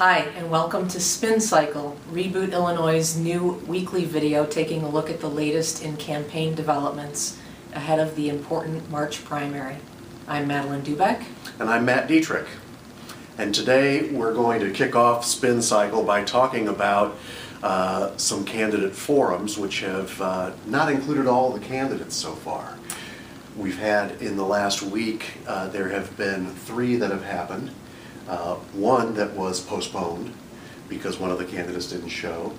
Hi, and welcome to Spin Cycle, Reboot Illinois' new weekly video taking a look at the latest in campaign developments ahead of the important March primary. I'm Madeleine Doubek. And I'm Matt Dietrich. And today we're going to kick off Spin Cycle by talking about some candidate forums which have not included all the candidates so far. We've had in the last week, there have been 3 that have happened. One that was postponed because one of the candidates didn't show,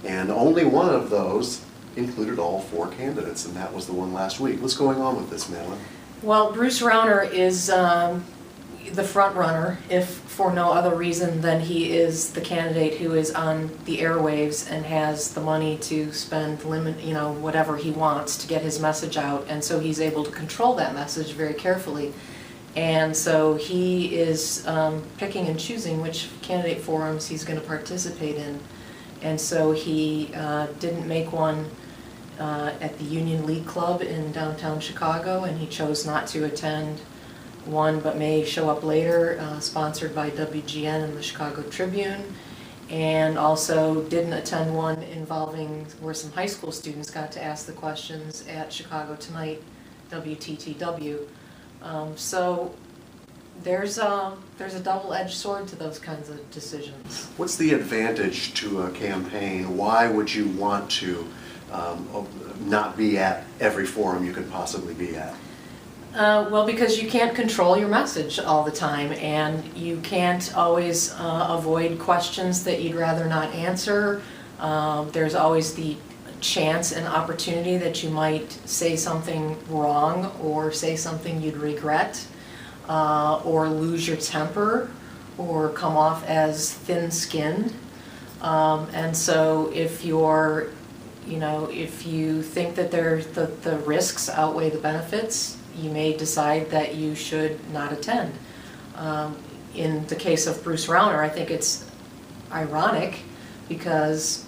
and only one of those included all 4 candidates, and that was the one last week. What's going on with this, Madeleine? Well, Bruce Rauner is the front runner, if for no other reason than he is the candidate who is on the airwaves and has the money to spend whatever he wants to get his message out, and so he's able to control that message very carefully. And so he is picking and choosing which candidate forums he's going to participate in. And so he didn't make one at the Union League Club in downtown Chicago, and he chose not to attend one but may show up later, sponsored by WGN and the Chicago Tribune, and also didn't attend one involving where some high school students got to ask the questions at Chicago Tonight, WTTW. So there's a double-edged sword to those kinds of decisions. What's the advantage to a campaign? Why would you want to not be at every forum you could possibly be at? Well, because you can't control your message all the time, and you can't always avoid questions that you'd rather not answer. There's always the chance and opportunity that you might say something wrong or say something you'd regret, or lose your temper or come off as thin-skinned. And so if you think that the risks outweigh the benefits, you may decide that you should not attend. In the case of Bruce Rauner, I think it's ironic because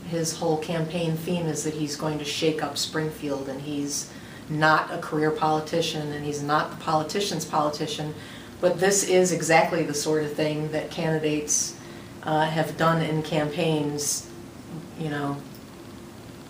his whole campaign theme is that he's going to shake up Springfield, and he's not a career politician, and he's not the politician's politician, but this is exactly the sort of thing that candidates have done in campaigns,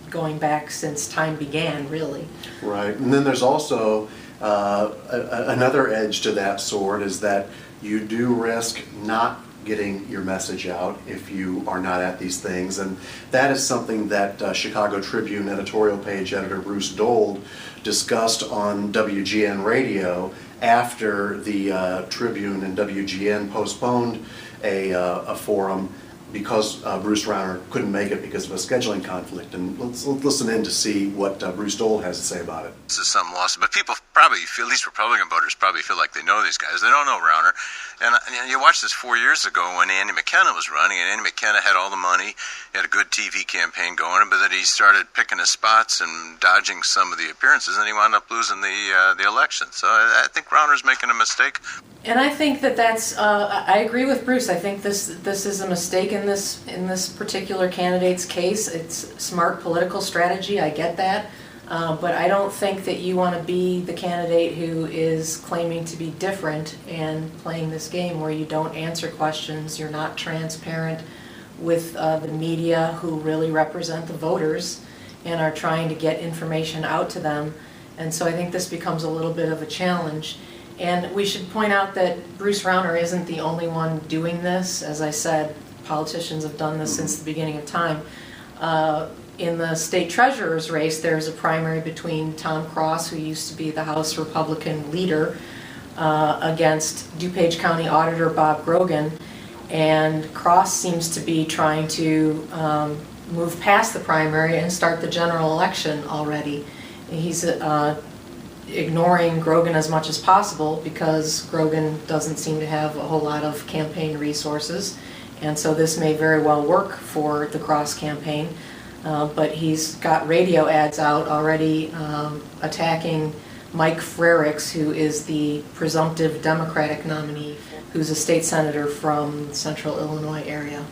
going back since time began, really. Right, and then there's also another edge to that sword, is that you do risk not getting your message out if you are not at these things, and that is something that Chicago Tribune editorial page editor Bruce Dold discussed on WGN radio after the Tribune and WGN postponed a forum because Bruce Rauner couldn't make it because of a scheduling conflict. And let's listen in to see what Bruce Dold has to say about it. This is some loss, but people probably feel, at least Republican voters probably feel like they know these guys. They don't know Rauner. And you watched this 4 years ago when Andy McKenna was running, and Andy McKenna had all the money, he had a good TV campaign going, but then he started picking his spots and dodging some of the appearances, and he wound up losing the election. So I think Rauner's making a mistake. And I think that's, I agree with Bruce. I think this is a mistake in this particular candidate's case. It's smart political strategy, I get that. But I don't think that you want to be the candidate who is claiming to be different and playing this game where you don't answer questions, you're not transparent with the media who really represent the voters and are trying to get information out to them. And so I think this becomes a little bit of a challenge. And we should point out that Bruce Rauner isn't the only one doing this. As I said, politicians have done this since the beginning of time. In the state treasurer's race, there's a primary between Tom Cross, who used to be the House Republican leader, against DuPage County Auditor Bob Grogan. And Cross seems to be trying to move past the primary and start the general election already. He's ignoring Grogan as much as possible because Grogan doesn't seem to have a whole lot of campaign resources, and so this may very well work for the Cross campaign, but he's got radio ads out already attacking Mike Frericks, who is the presumptive Democratic nominee, who's a state senator from the central Illinois area.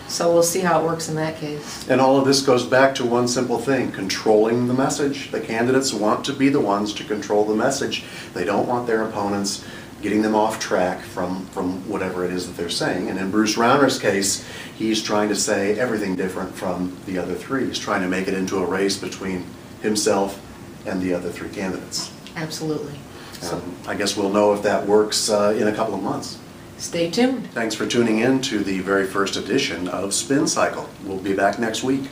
So we'll see how it works in that case. And all of this goes back to one simple thing: controlling the message. The candidates want to be the ones to control the message. They don't want their opponents getting them off track from whatever it is that they're saying. And in Bruce Rauner's case, he's trying to say everything different from the other three. He's trying to make it into a race between himself and the other three candidates. Absolutely. So I guess we'll know if that works in a couple of months. stay tuned. Thanks for tuning in to the very first edition of Spin Cycle. We'll be back next week.